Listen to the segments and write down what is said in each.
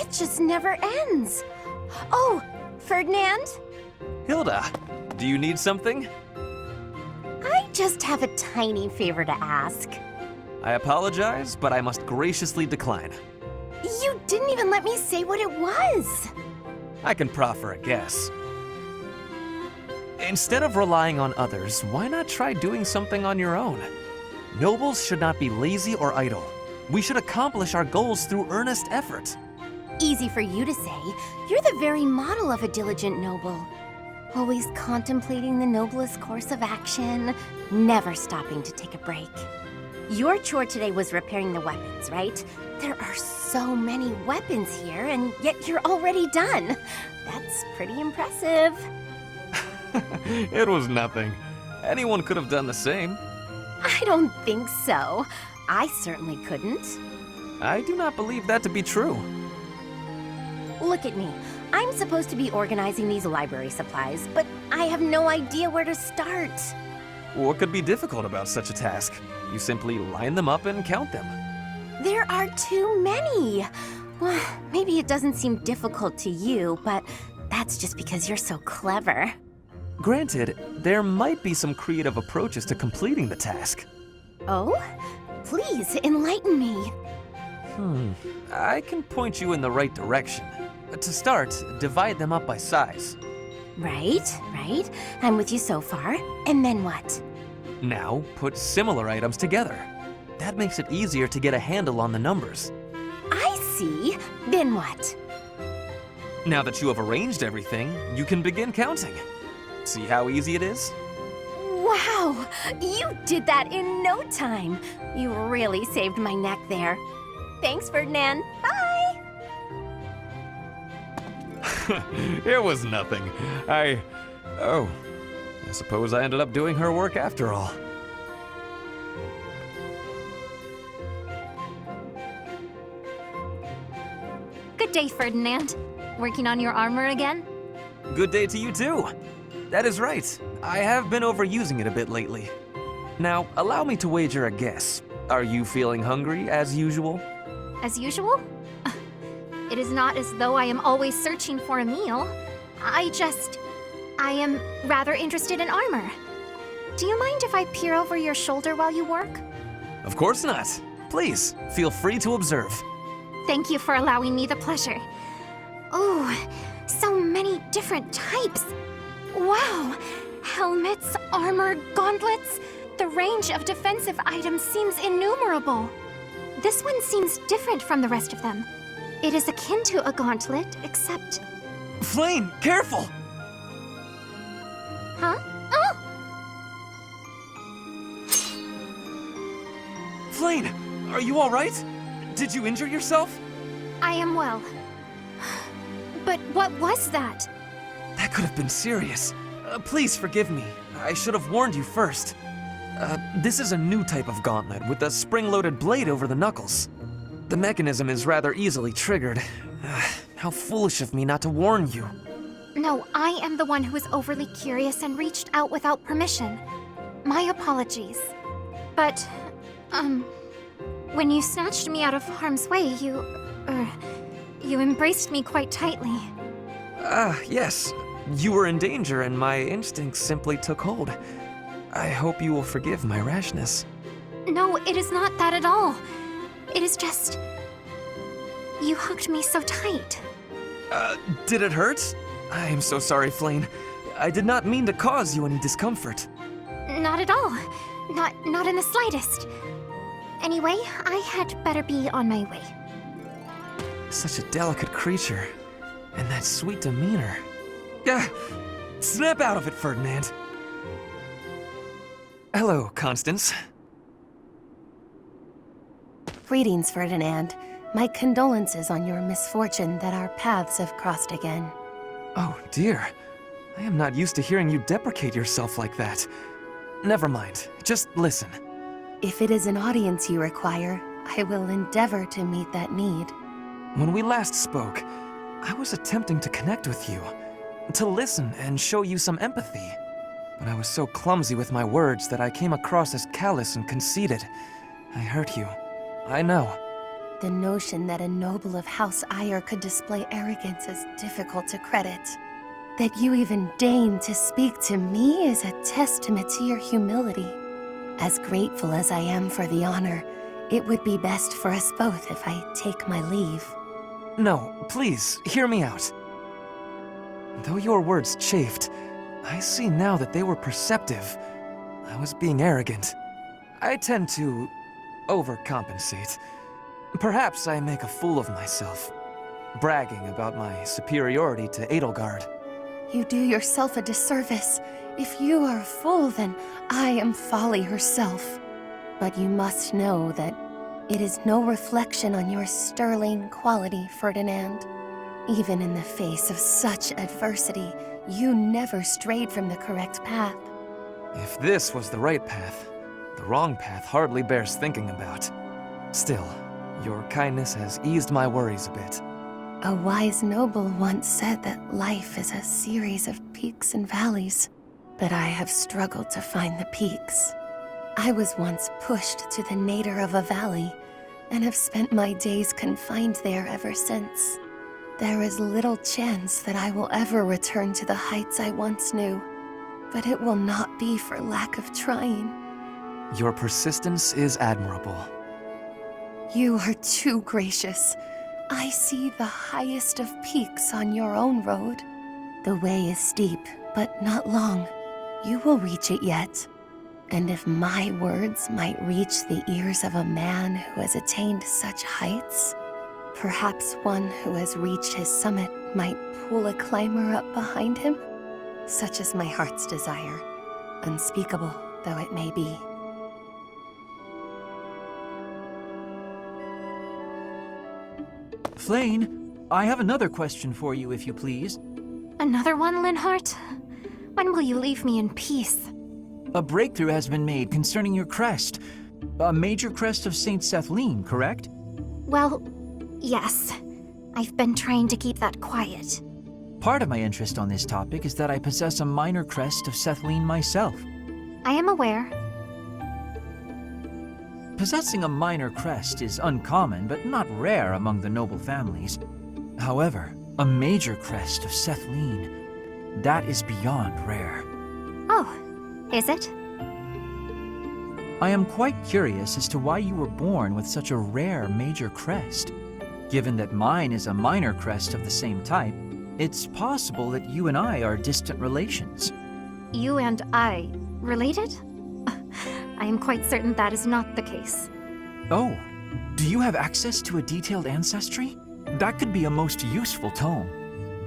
It just never ends. Oh, Ferdinand? Hilda, do you need something? I just have a tiny favor to ask. I apologize, but I must graciously decline. You didn't even let me say what it was. I can proffer a guess. Instead of relying on others, why not try doing something on your own? Nobles should not be lazy or idle. We should accomplish our goals through earnest effort. Easy for you to say. You're the very model of a diligent noble. Always contemplating the noblest course of action, never stopping to take a break. Your chore today was repairing the weapons, right? There are so many weapons here, and yet you're already done. That's pretty impressive. It was nothing. Anyone could have done the same. I don't think so. I certainly couldn't. I do not believe that to be true. Look at me. I'm supposed to be organizing these library supplies, but I have no idea where to start. What could be difficult about such a task? You simply line them up and count them. There are too many. Well, maybe it doesn't seem difficult to you, but that's just because you're so clever. Granted, there might be some creative approaches to completing the task. Oh? Please, enlighten me. I can point you in the right direction. To start, divide them up by size. Right. I'm with you so far. And then what? Now, put similar items together. That makes it easier to get a handle on the numbers. I see. Then what? Now that you have arranged everything, you can begin counting. See how easy it is? Wow! You did that in no time. You really saved my neck there. Thanks, Ferdinand. Bye! It was nothing. I suppose I ended up doing her work after all. Good day, Ferdinand. Working on your armor again? Good day to you too. That is right. I have been overusing it a bit lately. Now, allow me to wager a guess. Are you feeling hungry as usual? As usual? It is not as though I am always searching for a meal. I am rather interested in armor. Do you mind if I peer over your shoulder while you work? Of course not. Please, feel free to observe. Thank you for allowing me the pleasure. Oh, so many different types. Wow! Helmets, armor, gauntlets. The range of defensive items seems innumerable. This one seems different from the rest of them. It is akin to a gauntlet, except... Flayn, careful! Huh? Oh! Flayn, are you all right? Did you injure yourself? I am well. But what was that? That could have been serious. Please forgive me. I should have warned you first. This is a new type of gauntlet with a spring-loaded blade over the knuckles. The mechanism is rather easily triggered. How foolish of me not to warn you. No, I am the one who was overly curious and reached out without permission. My apologies. But, when you snatched me out of harm's way, you embraced me quite tightly. Yes. You were in danger and my instincts simply took hold. I hope you will forgive my rashness. No, it is not that at all. It is just... you hugged me so tight. Did it hurt? I am so sorry, Flayn. I did not mean to cause you any discomfort. Not at all. Not in the slightest. Anyway, I had better be on my way. Such a delicate creature. And that sweet demeanor. Snap out of it, Ferdinand. Hello, Constance. Greetings, Ferdinand. My condolences on your misfortune that our paths have crossed again. Oh, dear. I am not used to hearing you deprecate yourself like that. Never mind. Just listen. If it is an audience you require, I will endeavor to meet that need. When we last spoke, I was attempting to connect with you, to listen and show you some empathy. But I was so clumsy with my words that I came across as callous and conceited. I hurt you. I know. the notion that a noble of House Eyre could display arrogance is difficult to credit. That you even deign to speak to me is a testament to your humility. As grateful as I am for the honor, it would be best for us both if I take my leave. No, please, hear me out. Though your words chafed, I see now that they were perceptive. I was being arrogant. I tend to overcompensate. Perhaps I make a fool of myself, bragging about my superiority to Edelgard. You do yourself a disservice. If you are a fool, then I am folly herself. But you must know that it is no reflection on your sterling quality, Ferdinand. Even in the face of such adversity, you never strayed from the correct path. If this was the right path, the wrong path hardly bears thinking about. Still, your kindness has eased my worries a bit. A wise noble once said that life is a series of peaks and valleys, but I have struggled to find the peaks. I was once pushed to the nadir of a valley, and have spent my days confined there ever since. There is little chance that I will ever return to the heights I once knew, but it will not be for lack of trying. Your persistence is admirable. You are too gracious. I see the highest of peaks on your own road. The way is steep, but not long. You will reach it yet. And if my words might reach the ears of a man who has attained such heights, perhaps one who has reached his summit might pull a climber up behind him? Such is my heart's desire, unspeakable though it may be. Flayn, I have another question for you, if you please. Another one, Linhardt? When will you leave me in peace? A breakthrough has been made concerning your crest. A major crest of Saint Seteth, correct? Well, yes. I've been trying to keep that quiet. Part of my interest on this topic is that I possess a minor crest of Seteth myself. I am aware. Possessing a minor crest is uncommon, but not rare among the noble families. However, a major crest of Seteth, that is beyond rare. Oh, is it? I am quite curious as to why you were born with such a rare major crest. Given that mine is a minor crest of the same type, it's possible that you and I are distant relations. You and I related? I am quite certain that is not the case. Oh, do you have access to a detailed ancestry? That could be a most useful tome.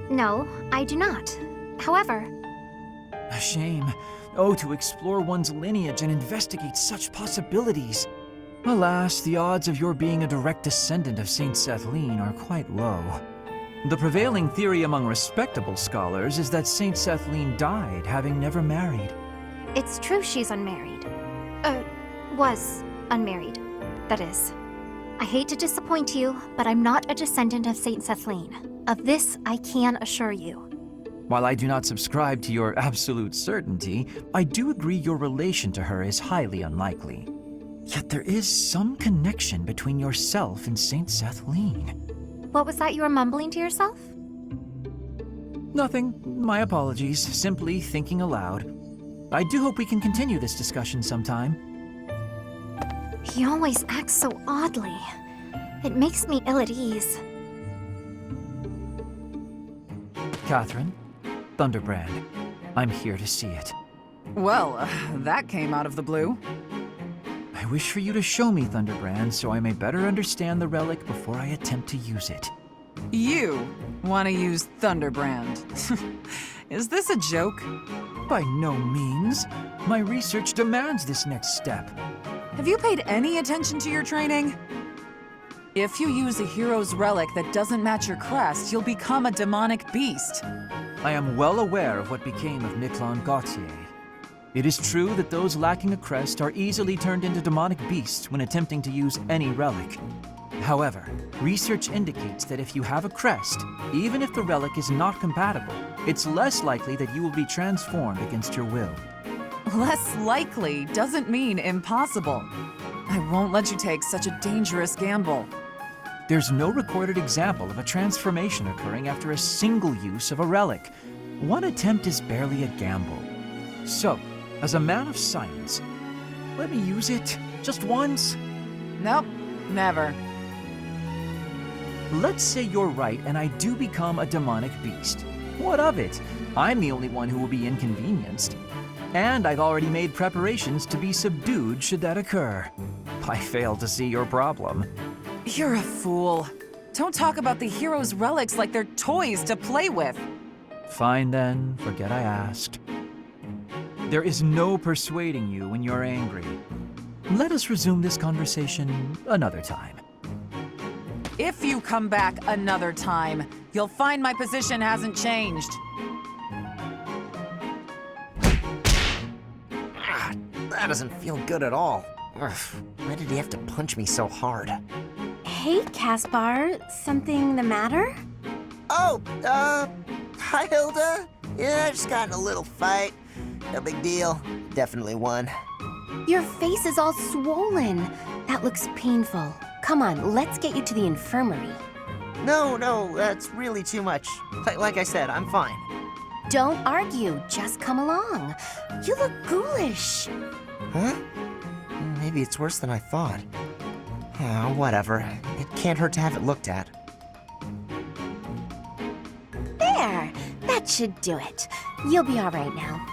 No, I do not. However... A shame. Oh, to explore one's lineage and investigate such possibilities. Alas, the odds of your being a direct descendant of Saint Seteth are quite low. The prevailing theory among respectable scholars is that Saint Seteth died having never married. It's true she's unmarried. Was unmarried, that is. I hate to disappoint you, but I'm not a descendant of Saint Seteth. Of this, I can assure you. While I do not subscribe to your absolute certainty, I do agree your relation to her is highly unlikely. Yet there is some connection between yourself and Saint Seteth. What was that you were mumbling to yourself? Nothing. My apologies. Simply thinking aloud. I do hope we can continue this discussion sometime. He always acts so oddly. It makes me ill at ease. Catherine, Thunderbrand, I'm here to see it. Well, that came out of the blue. I wish for you to show me Thunderbrand so I may better understand the relic before I attempt to use it. You want to use Thunderbrand. Is this a joke? By no means. My research demands this next step. Have you paid any attention to your training? If you use a hero's relic that doesn't match your crest, you'll become a demonic beast. I am well aware of what became of Miquelon Gautier. It is true that those lacking a crest are easily turned into demonic beasts when attempting to use any relic. However, research indicates that if you have a crest, even if the relic is not compatible, it's less likely that you will be transformed against your will. Less likely doesn't mean impossible. I won't let you take such a dangerous gamble. there's no recorded example of a transformation occurring after a single use of a relic. One attempt is barely a gamble. So, as a man of science, let me use it just once. Nope, never. Let's say you're right and I do become a demonic beast. What of it? I'm the only one who will be inconvenienced. And I've already made preparations to be subdued should that occur. I fail to see your problem. You're a fool. Don't talk about the hero's relics like they're toys to play with. Fine then, forget I asked. There is no persuading you when you're angry. Let us resume this conversation another time. If you come back another time, you'll find my position hasn't changed. That doesn't feel good at all. Ugh, why did he have to punch me so hard? Hey, Caspar, something the matter? Oh, hi Hilda. Yeah, I just got in a little fight. No big deal. Definitely won. Your face is all swollen. That looks painful. Come on, let's get you to the infirmary. No, that's really too much. Like I said, I'm fine. Don't argue, just come along. You look ghoulish. Huh? Maybe it's worse than I thought. Whatever. It can't hurt to have it looked at. There, that should do it. You'll be all right now.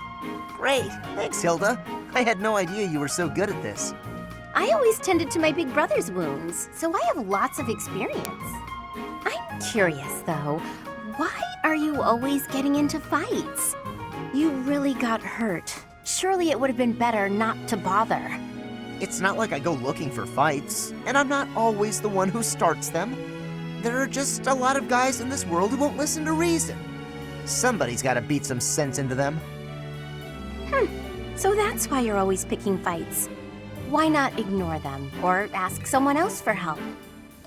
Great. Thanks, Hilda. I had no idea you were so good at this. I always tended to my big brother's wounds, so I have lots of experience. I'm curious, though. Why are you always getting into fights? You really got hurt. Surely it would have been better not to bother. It's not like I go looking for fights, and I'm not always the one who starts them. There are just a lot of guys in this world who won't listen to reason. Somebody's gotta beat some sense into them. So that's why you're always picking fights. Why not ignore them, or ask someone else for help?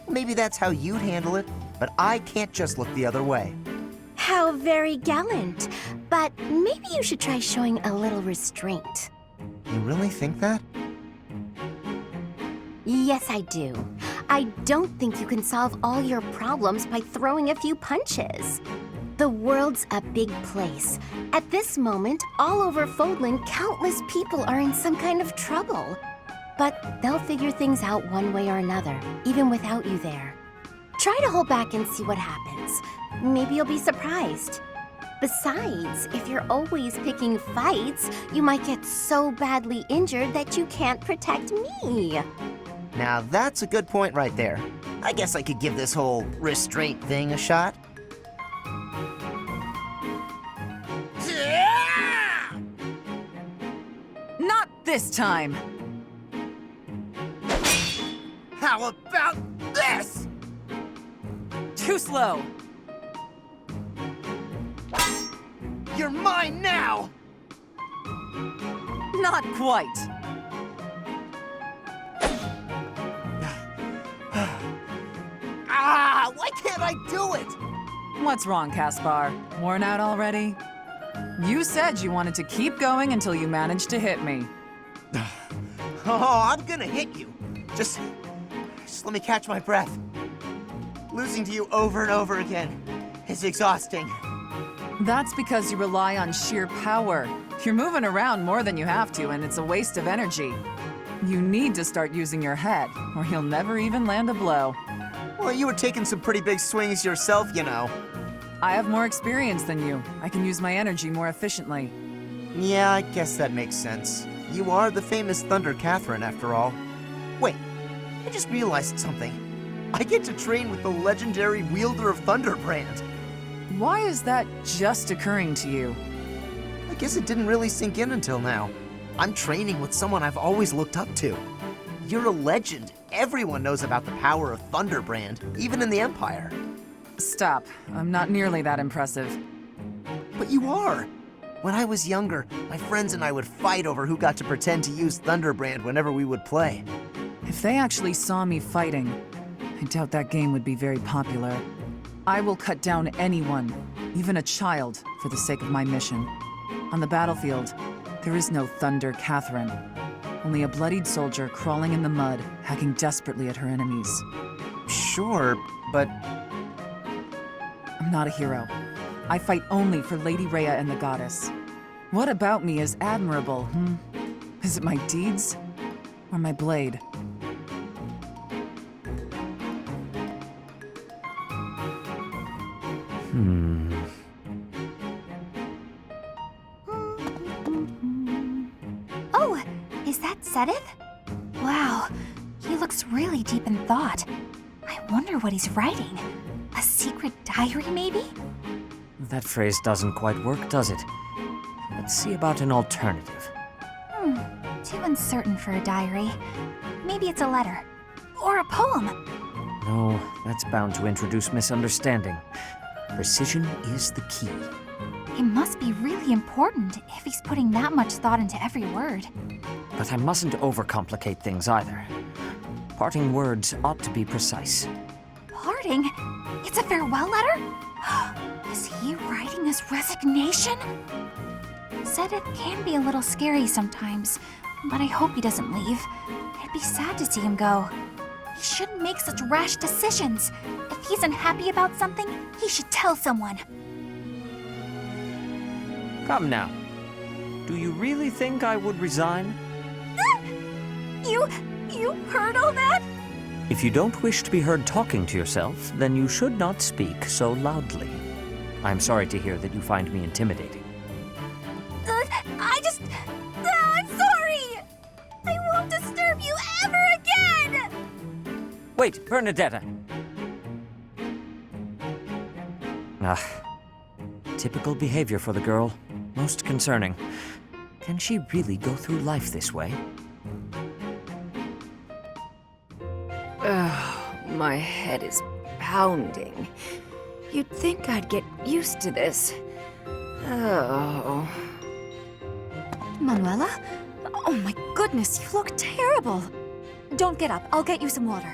Maybe that's how you'd handle it, but I can't just look the other way. How very gallant. But maybe you should try showing a little restraint. You really think that? Yes, I do. I don't think you can solve all your problems by throwing a few punches. The world's a big place. At this moment, all over Fodlan, countless people are in some kind of trouble. But they'll figure things out one way or another, even without you there. Try to hold back and see what happens. Maybe you'll be surprised. Besides, if you're always picking fights, you might get so badly injured that you can't protect me. Now that's a good point right there. I guess I could give this whole restraint thing a shot. Not this time! How about this? Too slow! You're mine now! Not quite! Why can't I do it? What's wrong, Caspar? Worn out already? You said you wanted to keep going until you managed to hit me. Oh, I'm gonna hit you. Just let me catch my breath. Losing to you over and over again is exhausting. That's because you rely on sheer power. You're moving around more than you have to, and it's a waste of energy. You need to start using your head, or you'll never even land a blow. Well, you were taking some pretty big swings yourself, you know. I have more experience than you. I can use my energy more efficiently. Yeah, I guess that makes sense. You are the famous Thunder Catherine, after all. Wait, I just realized something. I get to train with the legendary wielder of Thunderbrand. Why is that just occurring to you? I guess it didn't really sink in until now. I'm training with someone I've always looked up to. You're a legend. Everyone knows about the power of Thunderbrand, even in the Empire. Stop. I'm not nearly that impressive. But you are. When I was younger, my friends and I would fight over who got to pretend to use Thunderbrand whenever we would play. If they actually saw me fighting, I doubt that game would be very popular. I will cut down anyone, even a child, for the sake of my mission. On the battlefield, there is no Thunder Catherine. Only a bloodied soldier crawling in the mud, hacking desperately at her enemies. Sure, but I'm not a hero. I fight only for Lady Rhea and the goddess. What about me is admirable, Is it my deeds? Or my blade? Oh, is that Seteth? Wow, he looks really deep in thought. I wonder what he's writing. A secret diary, maybe? That phrase doesn't quite work, does it? Let's see about an alternative. Too uncertain for a diary. Maybe it's a letter. Or a poem. No, that's bound to introduce misunderstanding. Precision is the key. It must be really important if he's putting that much thought into every word. But I mustn't overcomplicate things either. Parting words ought to be precise. Parting? It's a farewell letter? Is he writing his resignation? Seteth can be a little scary sometimes, but I hope he doesn't leave. It'd be sad to see him go. He shouldn't make such rash decisions. If he's unhappy about something, he should tell someone. Come now. Do you really think I would resign? You heard all that? If you don't wish to be heard talking to yourself, then you should not speak so loudly. I'm sorry to hear that you find me intimidating. I'm sorry! I won't disturb you ever again! Wait, Bernadetta! Typical behavior for the girl. Most concerning. Can she really go through life this way? My head is pounding. You'd think I'd get used to this. Oh. Manuela? Oh my goodness, you look terrible. Don't get up, I'll get you some water.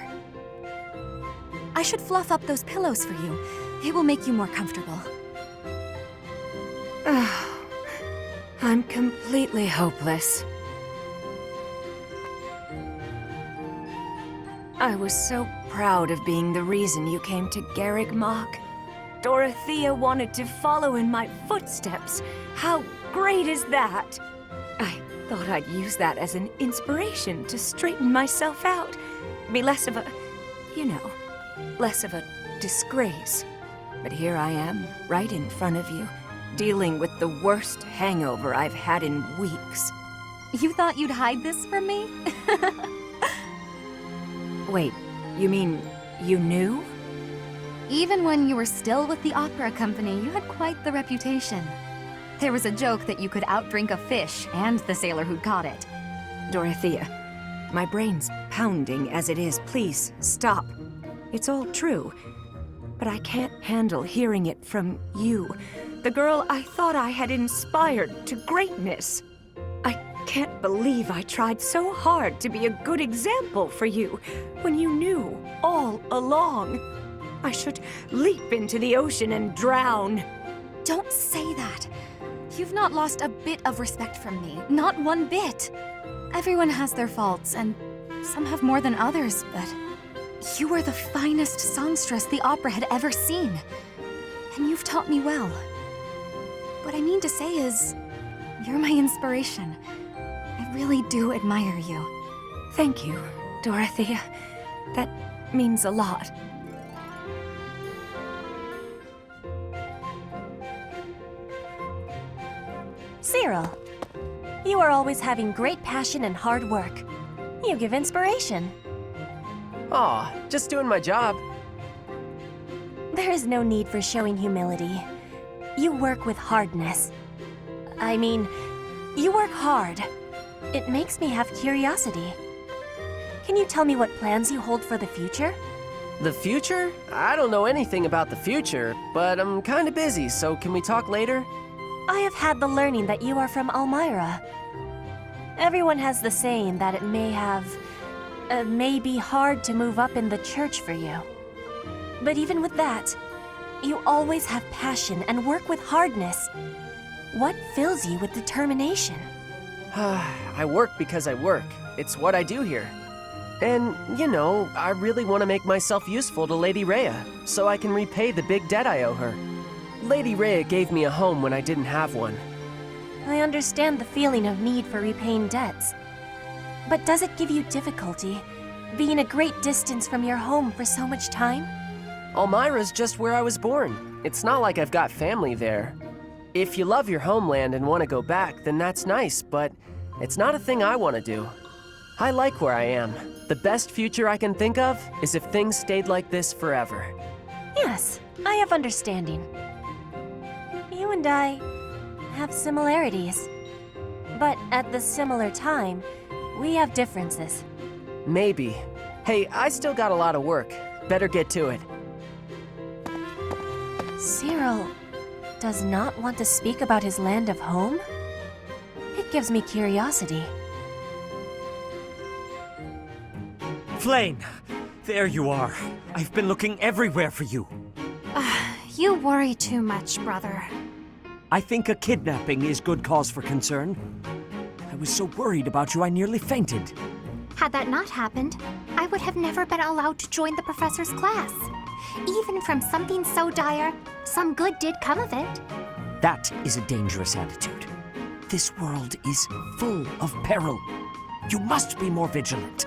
I should fluff up those pillows for you. It will make you more comfortable. I'm completely hopeless. I was so proud of being the reason you came to Garrigmach. Dorothea wanted to follow in my footsteps. How great is that? I thought I'd use that as an inspiration to straighten myself out. Be less of a, less of a disgrace. But here I am, right in front of you, dealing with the worst hangover I've had in weeks. You thought you'd hide this from me? Wait, you mean you knew? Even when you were still with the opera company, you had quite the reputation. There was a joke that you could outdrink a fish and the sailor who'd caught it. Dorothea, my brain's pounding as it is. Please, stop. It's all true. But I can't handle hearing it from you, the girl I thought I had inspired to greatness. I can't believe I tried so hard to be a good example for you when you knew all along. I should leap into the ocean and drown. Don't say that. You've not lost a bit of respect from me. Not one bit. Everyone has their faults, and some have more than others, but you were the finest songstress the opera had ever seen. And you've taught me well. What I mean to say is, you're my inspiration. I really do admire you. Thank you, Dorothea. That means a lot. Cyril, you are always having great passion and hard work. You give inspiration. Aw, just doing my job. There is no need for showing humility. You work with hardness. I mean, you work hard. It makes me have curiosity. Can you tell me what plans you hold for the future? The future? I don't know anything about the future, but I'm kinda busy, so can we talk later? I have had the learning that you are from Elmira. Everyone has the saying that it may be hard to move up in the church for you. But even with that, you always have passion and work with hardness. What fills you with determination? I work because I work. It's what I do here. And, you know, I really want to make myself useful to Lady Rhea, so I can repay the big debt I owe her. Lady Rhea gave me a home when I didn't have one. I understand the feeling of need for repaying debts. But does it give you difficulty, being a great distance from your home for so much time? Elmira's just where I was born. It's not like I've got family there. If you love your homeland and want to go back, then that's nice, but it's not a thing I want to do. I like where I am. The best future I can think of is if things stayed like this forever. Yes, I have understanding. You and I have similarities. But at the similar time, we have differences. Maybe. Hey, I still got a lot of work. Better get to it. Cyril does not want to speak about his land of home? It gives me curiosity. Flayn, there you are. I've been looking everywhere for you. You worry too much, brother. I think a kidnapping is good cause for concern. I was so worried about you I nearly fainted. Had that not happened, I would have never been allowed to join the professor's class. Even from something so dire, some good did come of it. That is a dangerous attitude. This world is full of peril. You must be more vigilant.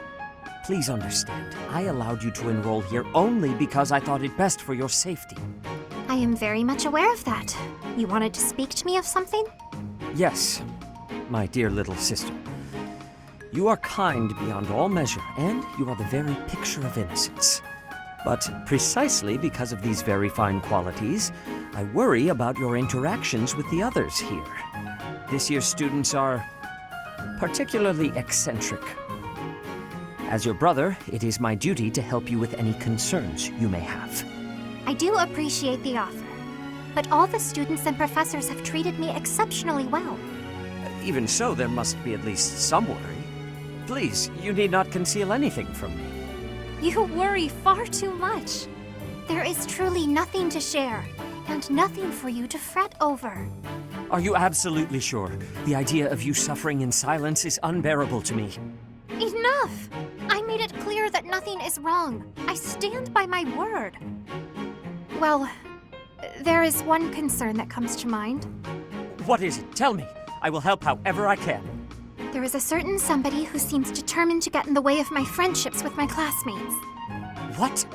Please understand, I allowed you to enroll here only because I thought it best for your safety. I am very much aware of that. You wanted to speak to me of something? Yes, my dear little sister. You are kind beyond all measure, and you are the very picture of innocence. But precisely because of these very fine qualities, I worry about your interactions with the others here. This year's students are particularly eccentric. As your brother, it is my duty to help you with any concerns you may have. I do appreciate the offer, but all the students and professors have treated me exceptionally well. Even so, there must be at least some worry. Please, you need not conceal anything from me. You worry far too much. There is truly nothing to share, and nothing for you to fret over. Are you absolutely sure? The idea of you suffering in silence is unbearable to me. Enough! I made it clear that nothing is wrong. I stand by my word. Well, there is one concern that comes to mind. What is it? Tell me. I will help however I can. There is a certain somebody who seems determined to get in the way of my friendships with my classmates. What?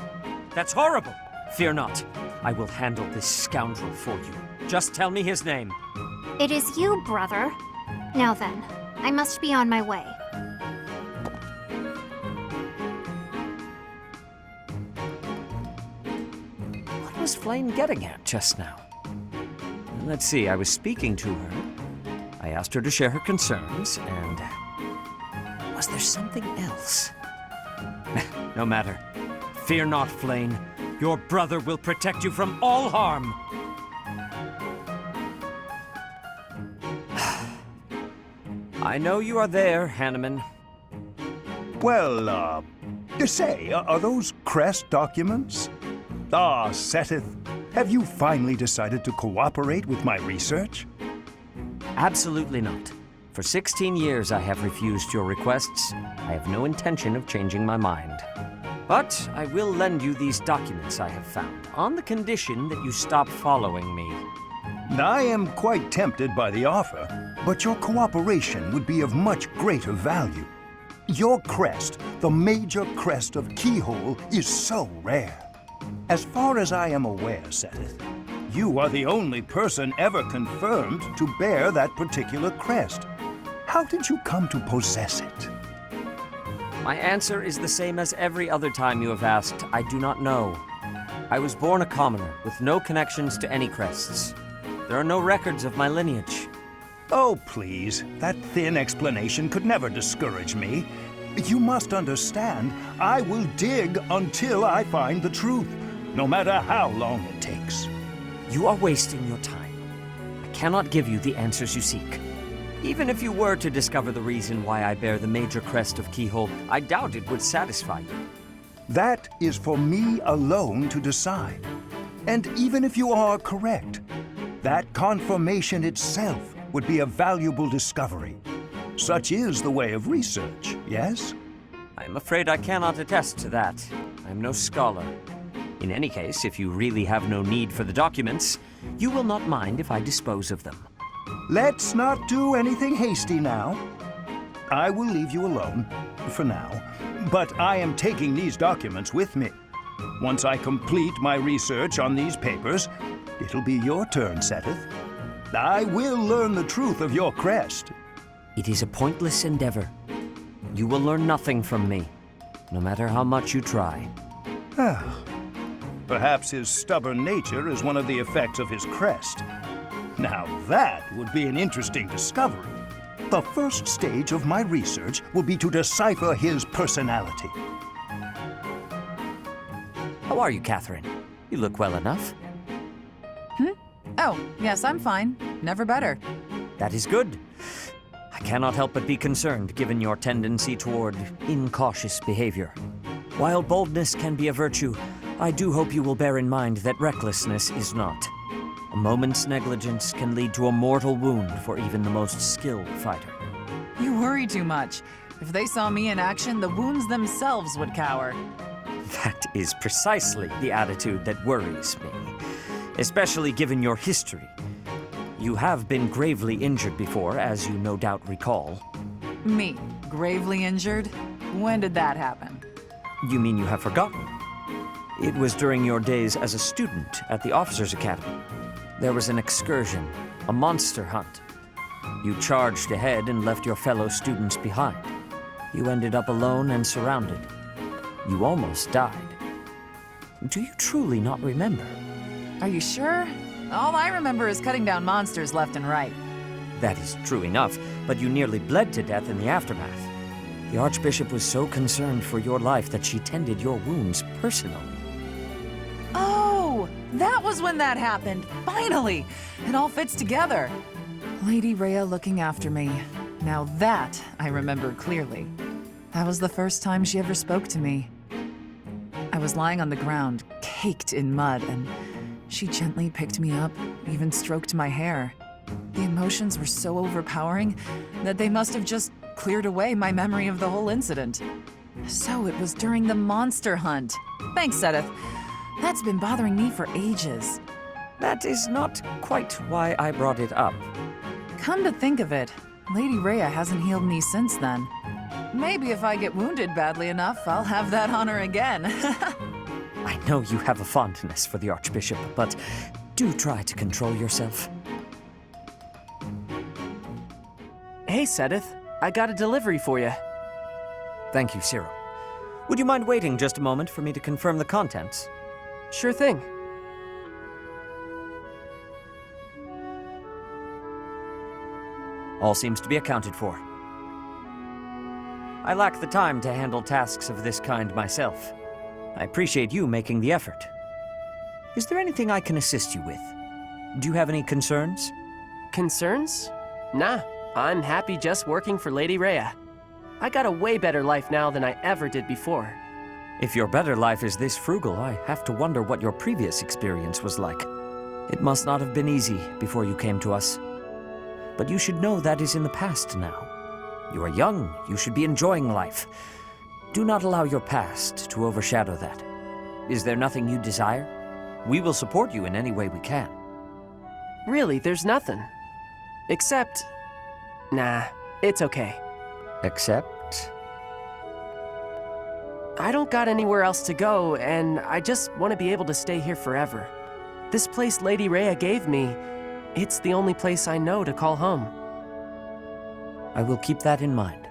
That's horrible. Fear not. I will handle this scoundrel for you. Just tell me his name. It is you, brother. Now then, I must be on my way. What was Flayn getting at just now? Let's see, I was speaking to her. I asked her to share her concerns, and... was there something else? No matter. Fear not, Flayn. Your brother will protect you from all harm. I know you are there, Hanneman. Well, say, are those crest documents? Ah, Seteth, have you finally decided to cooperate with my research? Absolutely not. For 16 years I have refused your requests. I have no intention of changing my mind. But I will lend you these documents I have found, on the condition that you stop following me. I am quite tempted by the offer, but your cooperation would be of much greater value. Your crest, the major crest of Keyhole, is so rare. As far as I am aware, Seteth, you are the only person ever confirmed to bear that particular crest. How did you come to possess it? My answer is the same as every other time you have asked. I do not know. I was born a commoner, with no connections to any crests. There are no records of my lineage. Oh, please. That thin explanation could never discourage me. You must understand, I will dig until I find the truth, no matter how long it takes. You are wasting your time. I cannot give you the answers you seek. Even if you were to discover the reason why I bear the major crest of Keyhole, I doubt it would satisfy you. That is for me alone to decide. And even if you are correct, that confirmation itself would be a valuable discovery. Such is the way of research, yes? I'm afraid I cannot attest to that. I'm no scholar. In any case, if you really have no need for the documents, you will not mind if I dispose of them. Let's not do anything hasty now. I will leave you alone, for now, but I am taking these documents with me. Once I complete my research on these papers, it'll be your turn, Seteth. I will learn the truth of your crest. It is a pointless endeavor. You will learn nothing from me, no matter how much you try. Perhaps his stubborn nature is one of the effects of his crest. Now that would be an interesting discovery. The first stage of my research will be to decipher his personality. How are you, Catherine? You look well enough. Oh, yes, I'm fine. Never better. That is good. I cannot help but be concerned given your tendency toward incautious behavior. While boldness can be a virtue, I do hope you will bear in mind that recklessness is not. A moment's negligence can lead to a mortal wound for even the most skilled fighter. You worry too much. If they saw me in action, the wounds themselves would cower. That is precisely the attitude that worries me, especially given your history. You have been gravely injured before, as you no doubt recall. Me? Gravely injured? When did that happen? You mean you have forgotten? It was during your days as a student at the Officers' Academy. There was an excursion, a monster hunt. You charged ahead and left your fellow students behind. You ended up alone and surrounded. You almost died. Do you truly not remember? Are you sure? All I remember is cutting down monsters left and right. That is true enough, but you nearly bled to death in the aftermath. The Archbishop was so concerned for your life that she tended your wounds personally. Oh, that was when that happened. Finally! It all fits together. Lady Rhea looking after me. Now that I remember clearly. That was the first time she ever spoke to me. I was lying on the ground, caked in mud, and she gently picked me up, even stroked my hair. The emotions were so overpowering that they must have just cleared away my memory of the whole incident. So it was during the monster hunt. Thanks, Seteth. That's been bothering me for ages. That is not quite why I brought it up. Come to think of it, Lady Rhea hasn't healed me since then. Maybe if I get wounded badly enough, I'll have that honor again. I know you have a fondness for the Archbishop, but do try to control yourself. Hey, Seteth. I got a delivery for you. Thank you, Cyril. Would you mind waiting just a moment for me to confirm the contents? Sure thing. All seems to be accounted for. I lack the time to handle tasks of this kind myself. I appreciate you making the effort. Is there anything I can assist you with? Do you have any concerns? Concerns? Nah, I'm happy just working for Lady Rhea. I got a way better life now than I ever did before. If your better life is this frugal, I have to wonder what your previous experience was like. It must not have been easy before you came to us. But you should know that is in the past now. You are young, you should be enjoying life. Do not allow your past to overshadow that. Is there nothing you desire? We will support you in any way we can. Really, there's nothing. Except... Nah, it's okay. Except? I don't got anywhere else to go, and I just want to be able to stay here forever. This place Lady Rhea gave me, it's the only place I know to call home. I will keep that in mind.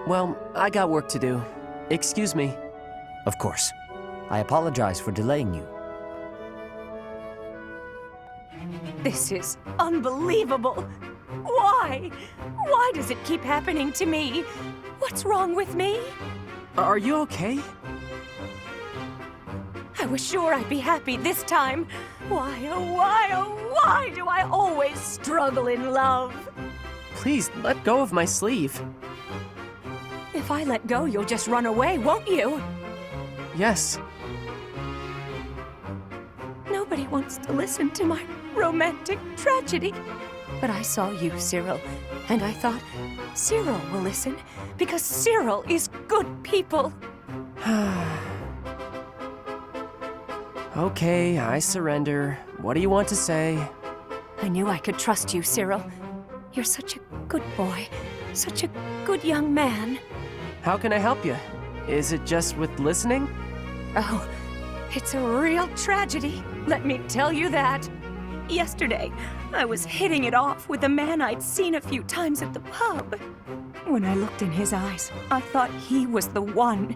Well, I got work to do. Excuse me. Of course. I apologize for delaying you. This is unbelievable. Why? Why does it keep happening to me? What's wrong with me? Are you okay? I was sure I'd be happy this time. Why, oh why do I always struggle in love? Please, let go of my sleeve. If I let go, you'll just run away, won't you? Yes. Nobody wants to listen to my romantic tragedy. But I saw you, Cyril, and I thought, Cyril will listen. because Cyril is good people. Okay, I surrender. What do you want to say? I knew I could trust you, Cyril. You're such a good boy, such a good young man. How can I help you? Is it just with listening? Oh, it's a real tragedy, let me tell you that. Yesterday, I was hitting it off with a man I'd seen a few times at the pub. When I looked in his eyes, I thought he was the one.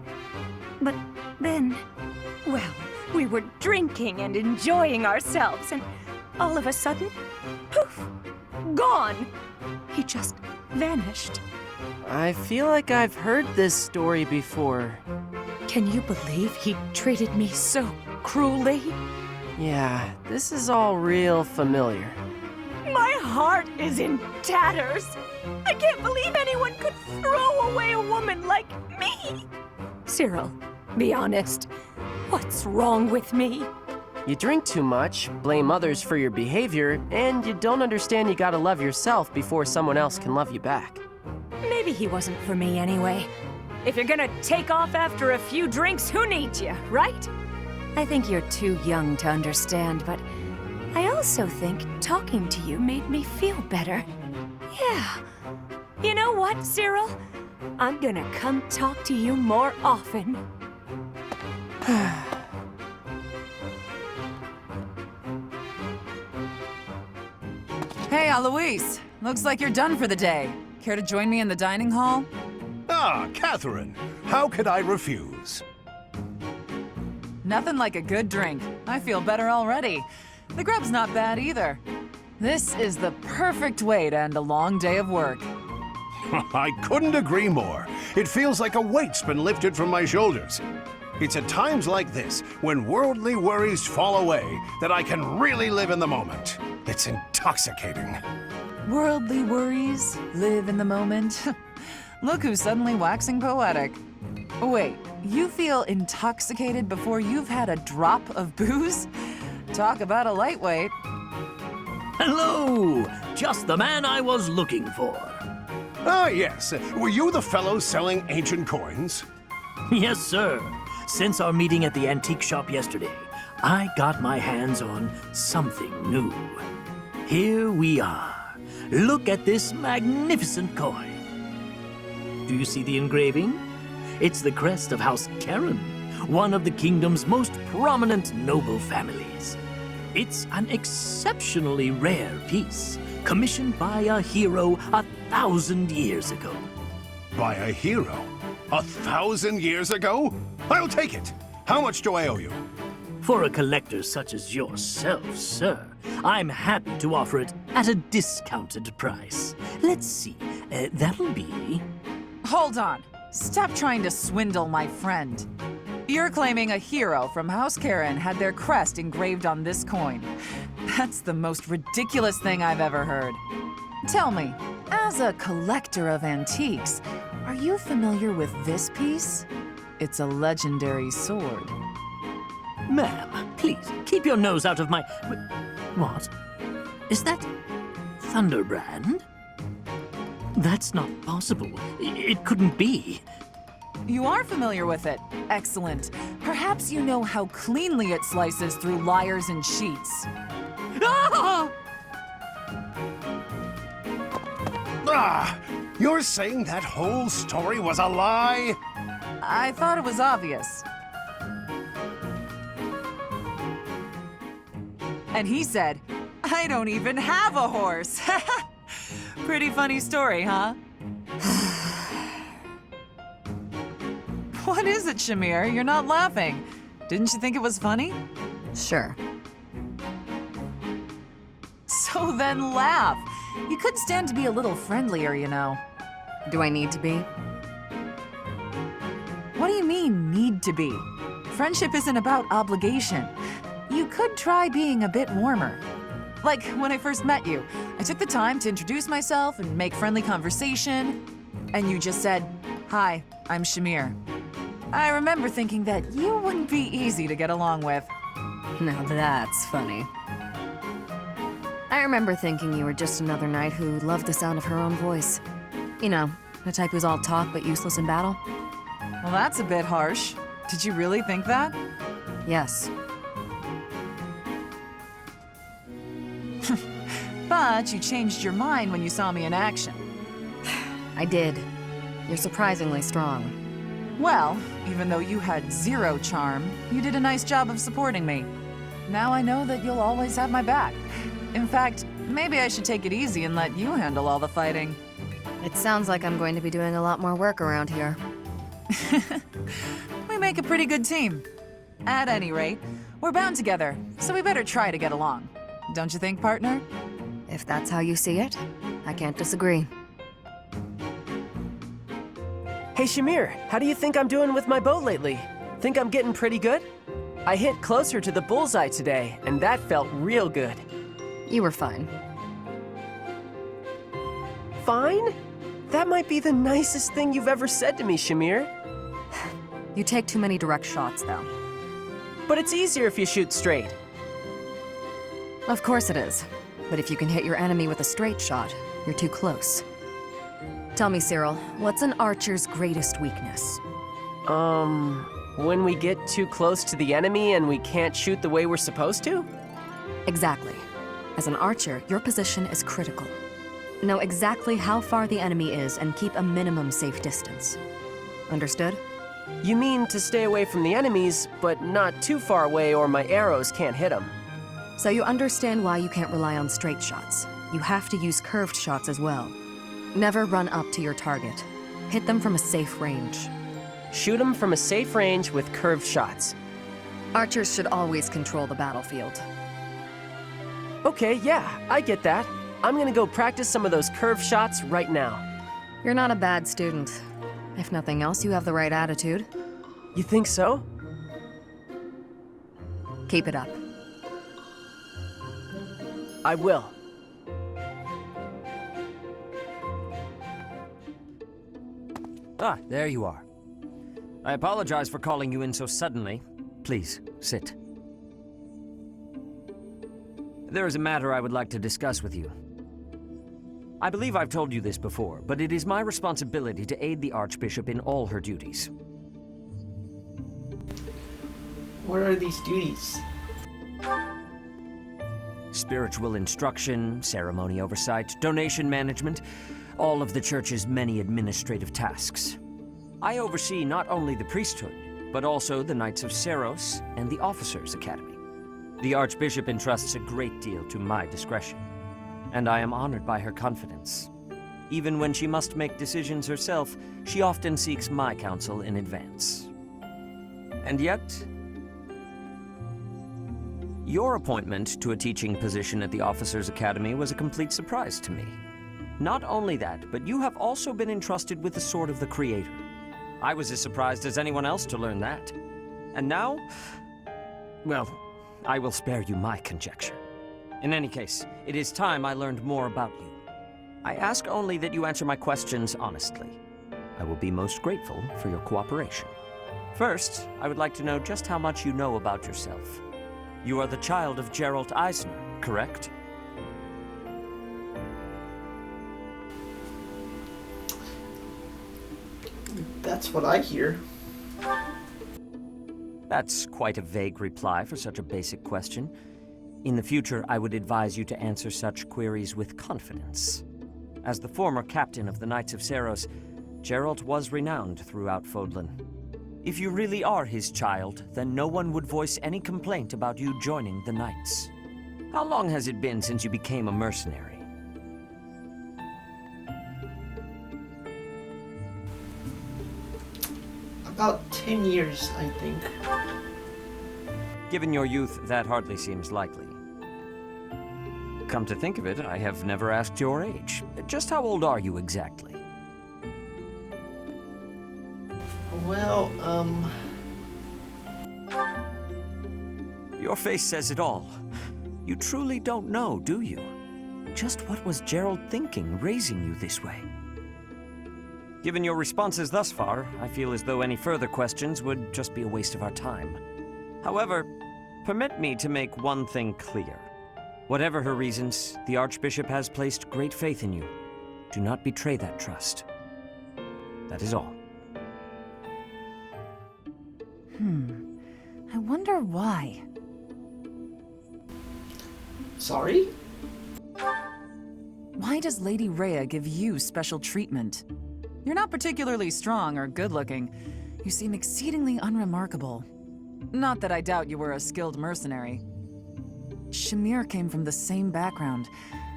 But then, well, we were drinking and enjoying ourselves, and all of a sudden, poof, gone. He just vanished. I feel like I've heard this story before. Can you believe he treated me so cruelly? Yeah, this is all real familiar. My heart is in tatters. I can't believe anyone could throw away a woman like me. Cyril, be honest. What's wrong with me? You drink too much, blame others for your behavior, and you don't understand you gotta love yourself before someone else can love you back. Maybe he wasn't for me anyway. If you're gonna take off after a few drinks, who needs you, right? I think you're too young to understand, but I also think talking to you made me feel better. Yeah. You know what, Cyril? I'm gonna come talk to you more often. Hey, Alois. Looks like you're done for the day. Care to join me in the dining hall? Ah, Catherine, how could I refuse? Nothing like a good drink. I feel better already. The grub's not bad either. This is the perfect way to end a long day of work. I couldn't agree more. It feels like a weight's been lifted from my shoulders. It's at times like this, when worldly worries fall away, that I can really live in the moment. It's intoxicating. Worldly worries, live in the moment. Look who's suddenly waxing poetic. Wait, you feel intoxicated before you've had a drop of booze? Talk about a lightweight. Hello! Just the man I was looking for. Ah, yes. Were you the fellow selling ancient coins? Yes, sir. Since our meeting at the antique shop yesterday, I got my hands on something new. Here we are. Look at this magnificent coin. Do you see the engraving? It's the crest of House Terran, one of the kingdom's most prominent noble families. It's an exceptionally rare piece, commissioned by a hero 1,000 years ago. By a hero? 1,000 years ago? I'll take it. How much do I owe you? For a collector such as yourself, sir, I'm happy to offer it at a discounted price. Let's see, that'll be... Hold on. Stop trying to swindle my friend. You're claiming a hero from House Karen had their crest engraved on this coin. That's the most ridiculous thing I've ever heard. Tell me, as a collector of antiques, are you familiar with this piece? It's a legendary sword. Ma'am, please, keep your nose out of my... What? Is that Thunderbrand? That's not possible. It couldn't be. You are familiar with it. Excellent. Perhaps you know how cleanly it slices through liars and cheats. Ah! Ah! You're saying that whole story was a lie? I thought it was obvious. And he said, I don't even have a horse. Pretty funny story, huh? What is it, Shamir? You're not laughing. Didn't you think it was funny? Sure. So then laugh. You could stand to be a little friendlier, you know. Do I need to be? What do you mean, need to be? Friendship isn't about obligation. You could try being a bit warmer. Like when I first met you, I took the time to introduce myself and make friendly conversation, and you just said, "Hi, I'm Shamir." I remember thinking that you wouldn't be easy to get along with. Now that's funny. I remember thinking you were just another knight who loved the sound of her own voice. You know, The type who's all talk but useless in battle? Well, that's a bit harsh. Did you really think that? Yes. But you changed your mind when you saw me in action. I did. You're surprisingly strong. Well, even though you had 0 charm, you did a nice job of supporting me. Now I know that you'll always have my back. In fact, maybe I should take it easy and let you handle all the fighting. It sounds like I'm going to be doing a lot more work around here. We make a pretty good team. At any rate, we're bound together, so we better try to get along. Don't you think, partner? If that's how you see it, I can't disagree. Hey Shamir, how do you think I'm doing with my bow lately? Think I'm getting pretty good? I hit closer to the bullseye today, and that felt real good. You were fine. Fine? That might be the nicest thing you've ever said to me, Shamir. You take too many direct shots, though. But it's easier if you shoot straight. Of course it is. But if you can hit your enemy with a straight shot, you're too close. Tell me, Cyril, what's an archer's greatest weakness? When we get too close to the enemy and we can't shoot the way we're supposed to? Exactly. As an archer, your position is critical. Know exactly how far the enemy is and keep a minimum safe distance. Understood? You mean to stay away from the enemies, but not too far away or my arrows can't hit them. So you understand why you can't rely on straight shots. You have to use curved shots as well. Never run up to your target. Hit them from a safe range. Shoot them from a safe range with curved shots. Archers should always control the battlefield. Okay, yeah, I get that. I'm gonna go practice some of those curved shots right now. You're not a bad student. If nothing else, you have the right attitude. You think so? Keep it up. I will. Ah, there you are. I apologize for calling you in so suddenly. Please, sit. There is a matter I would like to discuss with you. I believe I've told you this before, but it is my responsibility to aid the Archbishop in all her duties. What are these duties? Spiritual instruction, ceremony oversight, donation management, all of the Church's many administrative tasks. I oversee not only the priesthood, but also the Knights of Seiros and the Officers' Academy. The Archbishop entrusts a great deal to my discretion, and I am honored by her confidence. Even when she must make decisions herself, she often seeks my counsel in advance. And yet, your appointment to a teaching position at the Officers' Academy was a complete surprise to me. Not only that, but you have also been entrusted with the Sword of the Creator. I was as surprised as anyone else to learn that. And now, well, I will spare you my conjecture. In any case, it is time I learned more about you. I ask only that you answer my questions honestly. I will be most grateful for your cooperation. First, I would like to know just how much you know about yourself. You are the child of Geralt Eisner, correct? That's what I hear. That's quite a vague reply for such a basic question. In the future, I would advise you to answer such queries with confidence. As the former captain of the Knights of Seiros, Geralt was renowned throughout Fodlan. If you really are his child, then no one would voice any complaint about you joining the Knights. How long has it been since you became a mercenary? About 10 years, I think. Given your youth, that hardly seems likely. Come to think of it, I have never asked your age. Just how old are you exactly? Well, Your face says it all. You truly don't know, do you? Just what was Gerald thinking, raising you this way? Given your responses thus far, I feel as though any further questions would just be a waste of our time. However, permit me to make one thing clear. Whatever her reasons, the Archbishop has placed great faith in you. Do not betray that trust. That is all. I wonder why. Sorry? Why does Lady Rhea give you special treatment? You're not particularly strong or good-looking. You seem exceedingly unremarkable. Not that I doubt you were a skilled mercenary. Shamir came from the same background,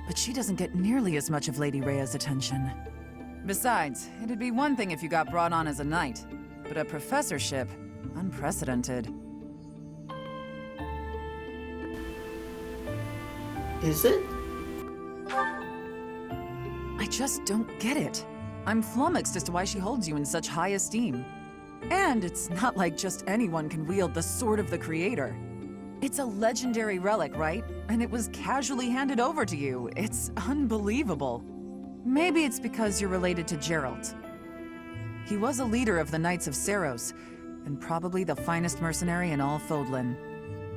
but she doesn't get nearly as much of Lady Rhea's attention. Besides, it'd be one thing if you got brought on as a knight, but a professorship? Unprecedented. Is it? I just don't get it. I'm flummoxed as to why she holds you in such high esteem. And it's not like just anyone can wield the Sword of the Creator. It's a legendary relic, right? And it was casually handed over to you. It's unbelievable. Maybe it's because you're related to Geralt. He was a leader of the Knights of Seiros, and probably the finest mercenary in all Fodlan.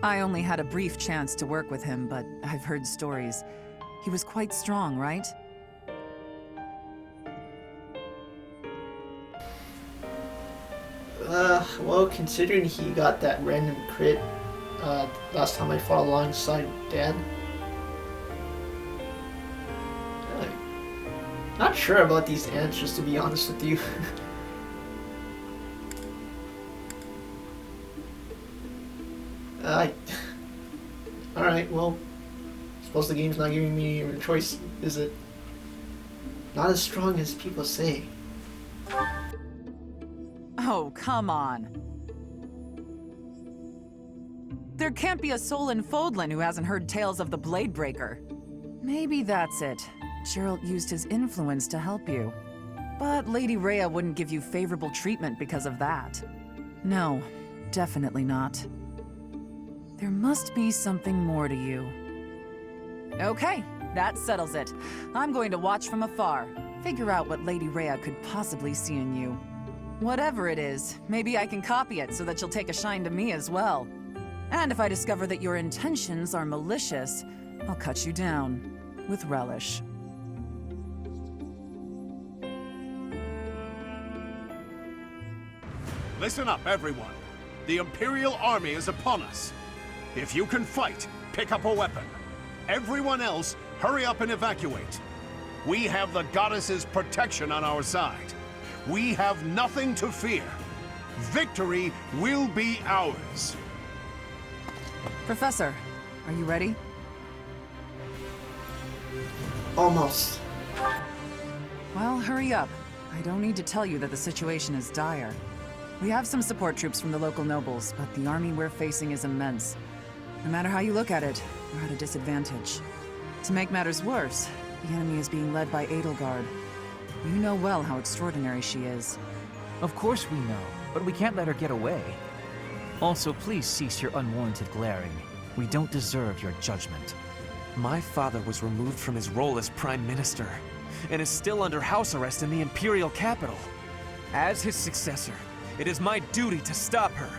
I only had a brief chance to work with him, but I've heard stories. He was quite strong, right? Well, considering he got that random crit last time I fought alongside Dad. Not sure about these answers, to be honest with you. Alright, well, suppose the game's not giving me a choice, is it? Not as strong as people say. Oh, come on. There can't be a soul in Fodlan who hasn't heard tales of the Bladebreaker. Maybe that's it. Geralt used his influence to help you. But Lady Rhea wouldn't give you favorable treatment because of that. No, definitely not. There must be something more to you. Okay, that settles it. I'm going to watch from afar, figure out what Lady Rhea could possibly see in you. Whatever it is, maybe I can copy it so that you'll take a shine to me as well. And if I discover that your intentions are malicious, I'll cut you down with relish. Listen up, everyone. The Imperial Army is upon us. If you can fight, pick up a weapon. Everyone else, hurry up and evacuate. We have the goddess's protection on our side. We have nothing to fear. Victory will be ours. Professor, are you ready? Almost. Well, hurry up. I don't need to tell you that the situation is dire. We have some support troops from the local nobles, but the army we're facing is immense. No matter how you look at it, we're at a disadvantage. To make matters worse, the enemy is being led by Edelgard. You know well how extraordinary she is. Of course we know, but we can't let her get away. Also, please cease your unwarranted glaring. We don't deserve your judgment. My father was removed from his role as Prime Minister, and is still under house arrest in the Imperial capital. As his successor, it is my duty to stop her.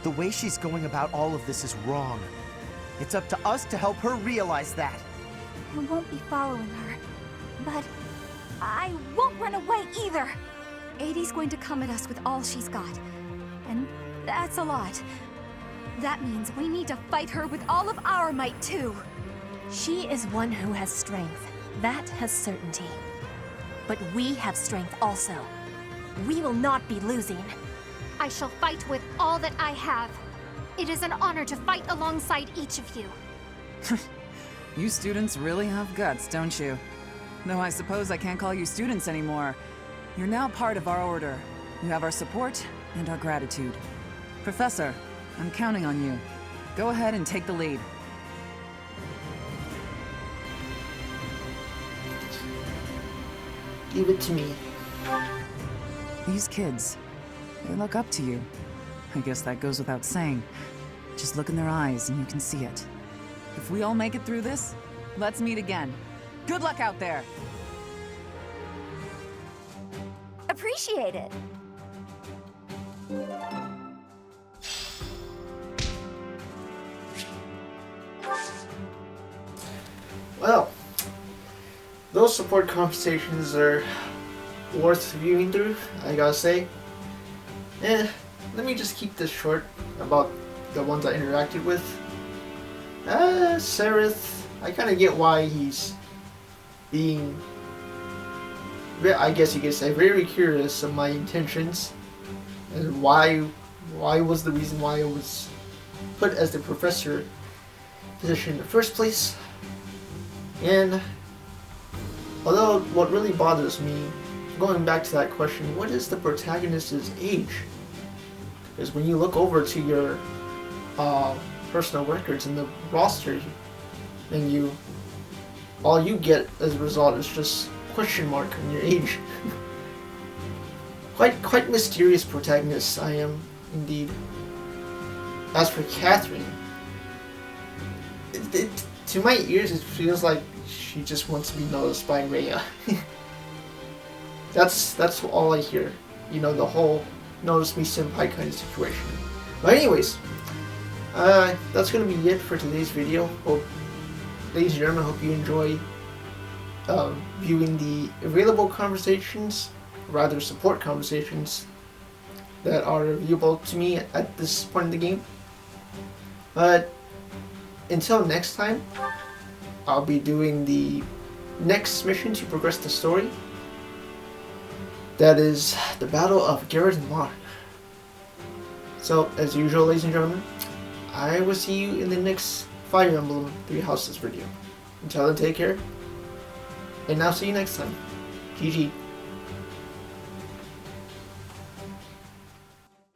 The way she's going about all of this is wrong. It's up to us to help her realize that. I won't be following her, but I won't run away either. Adie's going to come at us with all she's got, and that's a lot. That means we need to fight her with all of our might, too. She is one who has strength. That has certainty. But we have strength also. We will not be losing. I shall fight with all that I have. It is an honor to fight alongside each of you. You students really have guts, don't you? Though I suppose I can't call you students anymore. You're now part of our order. You have our support and our gratitude. Professor, I'm counting on you. Go ahead and take the lead. Give it to me. These kids, they look up to you. I guess that goes without saying. Just look in their eyes and you can see it. If we all make it through this, let's meet again. Good luck out there! Appreciate it. Well, those support conversations are worth viewing through, I gotta say. Let me just keep this short about the ones I interacted with. Seteth, I kind of get why he's being, I guess you could say, very curious of my intentions and why was the reason why I was put as the professor position in the first place. And although what really bothers me, going back to that question, what is the protagonist's age? Because when you look over to your personal records in the roster, and all you get as a result is just question mark on your age. quite mysterious protagonist I am indeed. As for Catherine, to my ears it feels like she just wants to be noticed by Rhea. That's all I hear. You know, the whole notice me senpai kind of situation. But anyways, that's gonna be it for today's video. Ladies and gentlemen, I hope you enjoy viewing the available conversations, rather support conversations, that are viewable to me at this point in the game. But until next time, I'll be doing the next mission to progress the story. That is the Battle of Garrett and Mark. So, as usual, ladies and gentlemen, I will see you in the next Fire Emblem 3 Houses video. Until then, take care, and I'll see you next time. GG.